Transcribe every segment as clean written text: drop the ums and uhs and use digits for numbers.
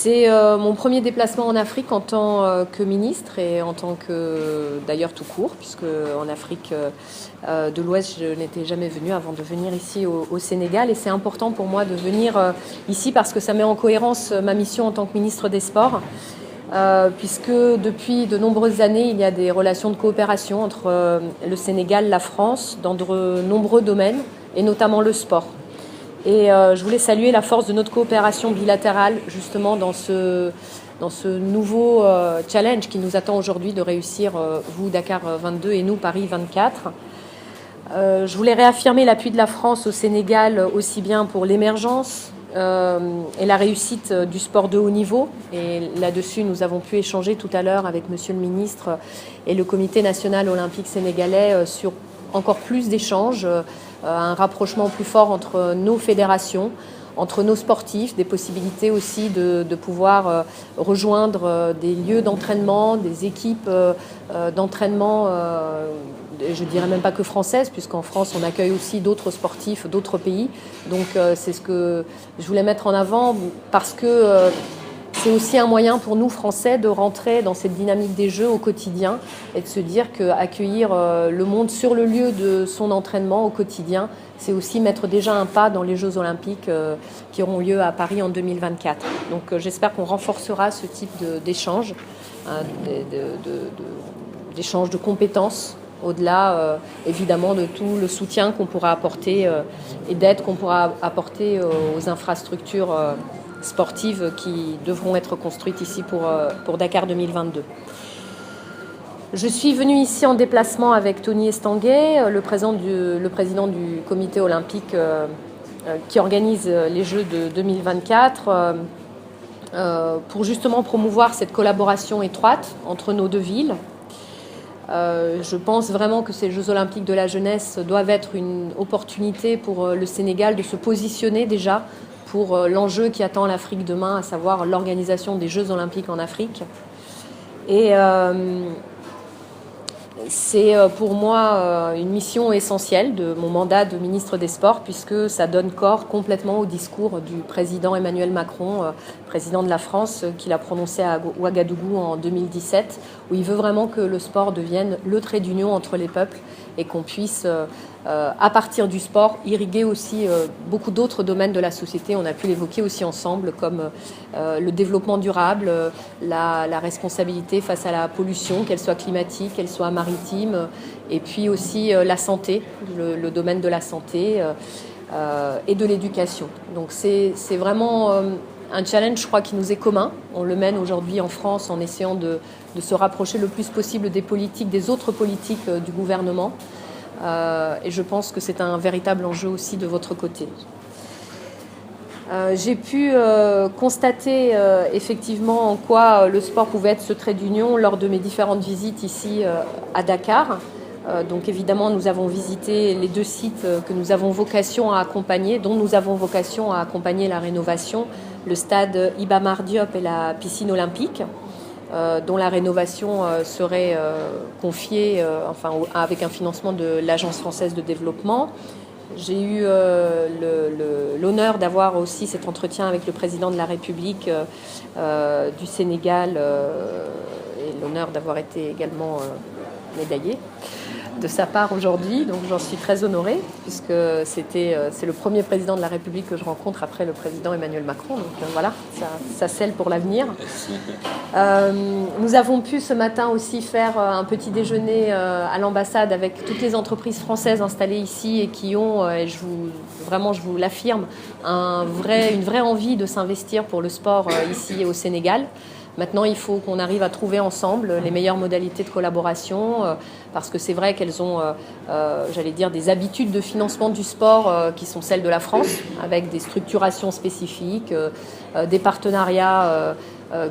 C'est mon premier déplacement en Afrique en tant que ministre et en tant que, d'ailleurs tout court, puisque en Afrique de l'Ouest, je n'étais jamais venue avant de venir ici au Sénégal. Et c'est important pour moi de venir ici parce que ça met en cohérence ma mission en tant que ministre des Sports, puisque depuis de nombreuses années, il y a des relations de coopération entre le Sénégal, la France, dans de nombreux domaines, et notamment le sport. Et je voulais saluer la force de notre coopération bilatérale, justement, dans ce nouveau challenge qui nous attend aujourd'hui de réussir, vous, Dakar 22, et nous, Paris 24. Je voulais réaffirmer l'appui de la France au Sénégal, aussi bien pour l'émergence et la réussite du sport de haut niveau. Et là-dessus, nous avons pu échanger tout à l'heure avec Monsieur le ministre et le Comité national olympique sénégalais sur encore plus d'échanges, un rapprochement plus fort entre nos fédérations, entre nos sportifs, des possibilités aussi de pouvoir rejoindre des lieux d'entraînement, des équipes d'entraînement, je ne dirais même pas que françaises, puisqu'en France, on accueille aussi d'autres sportifs, d'autres pays. Donc c'est ce que je voulais mettre en avant, parce que c'est aussi un moyen pour nous, Français, de rentrer dans cette dynamique des Jeux au quotidien et de se dire qu'accueillir le monde sur le lieu de son entraînement au quotidien, c'est aussi mettre déjà un pas dans les Jeux Olympiques qui auront lieu à Paris en 2024. Donc j'espère qu'on renforcera ce type d'échange, d'échange de compétences, au-delà évidemment de tout le soutien qu'on pourra apporter et d'aide qu'on pourra apporter aux infrastructures sportives qui devront être construites ici pour Dakar 2022. Je suis venue ici en déplacement avec Tony Estanguet, le président du comité olympique qui organise les Jeux de 2024, pour justement promouvoir cette collaboration étroite entre nos deux villes. Je pense vraiment que ces Jeux olympiques de la jeunesse doivent être une opportunité pour le Sénégal de se positionner déjà pour l'enjeu qui attend l'Afrique demain, à savoir l'organisation des Jeux olympiques en Afrique. Et c'est pour moi une mission essentielle de mon mandat de ministre des Sports, puisque ça donne corps complètement au discours du président Emmanuel Macron, président de la France, qu'il a prononcé à Ouagadougou en 2017, où il veut vraiment que le sport devienne le trait d'union entre les peuples et qu'on puisse, à partir du sport, irriguer aussi beaucoup d'autres domaines de la société. On a pu l'évoquer aussi ensemble, comme le développement durable, la responsabilité face à la pollution, qu'elle soit climatique, qu'elle soit maritime, et puis aussi la santé, le domaine de la santé et de l'éducation. Donc c'est vraiment un challenge, je crois, qui nous est commun. On le mène aujourd'hui en France en essayant de se rapprocher le plus possible des politiques, des autres politiques du gouvernement. Et je pense que c'est un véritable enjeu aussi de votre côté. J'ai pu constater effectivement en quoi le sport pouvait être ce trait d'union lors de mes différentes visites ici à Dakar. Donc évidemment, nous avons visité les deux sites que nous avons vocation à accompagner, dont nous avons vocation à accompagner la rénovation, le stade Iba Mar Diop et la piscine olympique, dont la rénovation serait confiée avec un financement de l'Agence française de développement. J'ai eu l'honneur d'avoir aussi cet entretien avec le président de la République du Sénégal et l'honneur d'avoir été également médaillé de sa part aujourd'hui, donc j'en suis très honorée, puisque c'est le premier président de la République que je rencontre après le président Emmanuel Macron, donc voilà, ça scelle pour l'avenir. Nous avons pu ce matin aussi faire un petit déjeuner à l'ambassade avec toutes les entreprises françaises installées ici et qui ont, et je vous l'affirme, une vraie envie de s'investir pour le sport ici au Sénégal. Maintenant, il faut qu'on arrive à trouver ensemble les meilleures modalités de collaboration, parce que c'est vrai qu'elles ont, des habitudes de financement du sport qui sont celles de la France, avec des structurations spécifiques, des partenariats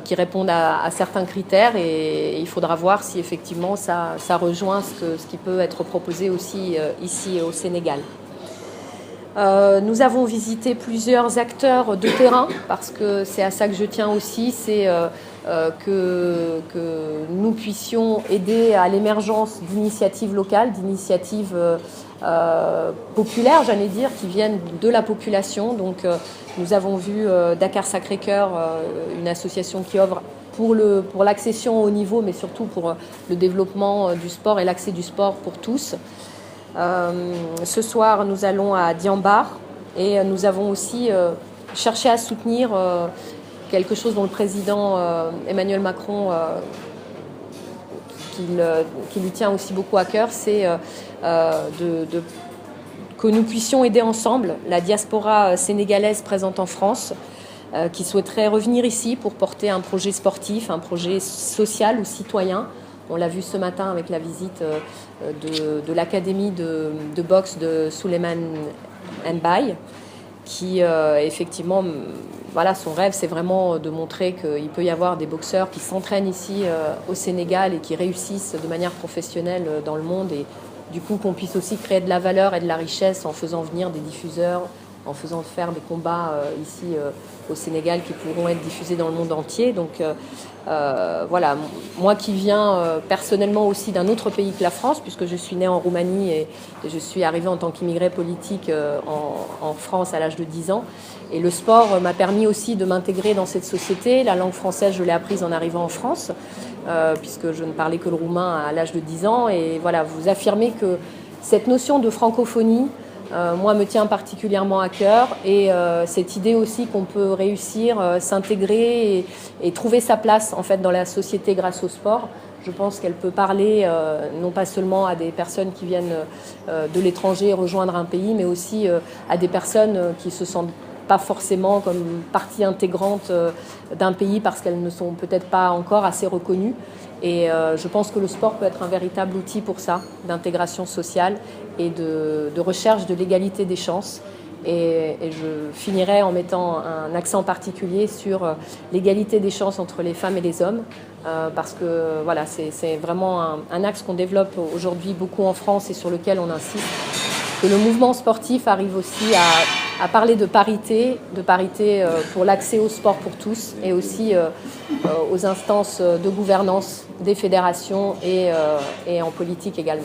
qui répondent à certains critères, et il faudra voir si effectivement ça rejoint ce qui peut être proposé aussi ici au Sénégal. Nous avons visité plusieurs acteurs de terrain, parce que c'est à ça que je tiens aussi, c'est que nous puissions aider à l'émergence d'initiatives locales, d'initiatives populaires, j'allais dire, qui viennent de la population. Donc nous avons vu Dakar Sacré-Cœur, une association qui œuvre pour l'accession au niveau, mais surtout pour le développement du sport et l'accès du sport pour tous. Ce soir, nous allons à Diambar et nous avons aussi cherché à soutenir quelque chose dont le président Emmanuel Macron, qui lui tient aussi beaucoup à cœur, c'est que nous puissions aider ensemble la diaspora sénégalaise présente en France, qui souhaiterait revenir ici pour porter un projet sportif, un projet social ou citoyen. On l'a vu ce matin avec la visite de l'académie de boxe de Souleymane Mbaye, qui effectivement, voilà, son rêve, c'est vraiment de montrer qu'il peut y avoir des boxeurs qui s'entraînent ici au Sénégal et qui réussissent de manière professionnelle dans le monde, et du coup qu'on puisse aussi créer de la valeur et de la richesse en faisant venir des diffuseurs, en faisant faire des combats ici au Sénégal qui pourront être diffusés dans le monde entier. Donc voilà, moi qui viens personnellement aussi d'un autre pays que la France, puisque je suis née en Roumanie et je suis arrivée en tant qu'immigrée politique en France à l'âge de 10 ans. Et le sport m'a permis aussi de m'intégrer dans cette société. La langue française, je l'ai apprise en arrivant en France, puisque je ne parlais que le roumain à l'âge de 10 ans. Et voilà, vous affirmez que cette notion de francophonie, moi, me tient particulièrement à cœur, et cette idée aussi qu'on peut réussir, s'intégrer et trouver sa place en fait dans la société grâce au sport. Je pense qu'elle peut parler non pas seulement à des personnes qui viennent de l'étranger rejoindre un pays, mais aussi à des personnes qui se sentent pas forcément comme partie intégrante d'un pays parce qu'elles ne sont peut-être pas encore assez reconnues. Et je pense que le sport peut être un véritable outil pour ça, d'intégration sociale et de recherche de l'égalité des chances. Et je finirai en mettant un accent particulier sur l'égalité des chances entre les femmes et les hommes, parce que voilà, c'est vraiment un axe qu'on développe aujourd'hui beaucoup en France et sur lequel on insiste. Que le mouvement sportif arrive aussi à parler de parité pour l'accès au sport pour tous, et aussi aux instances de gouvernance des fédérations et en politique également.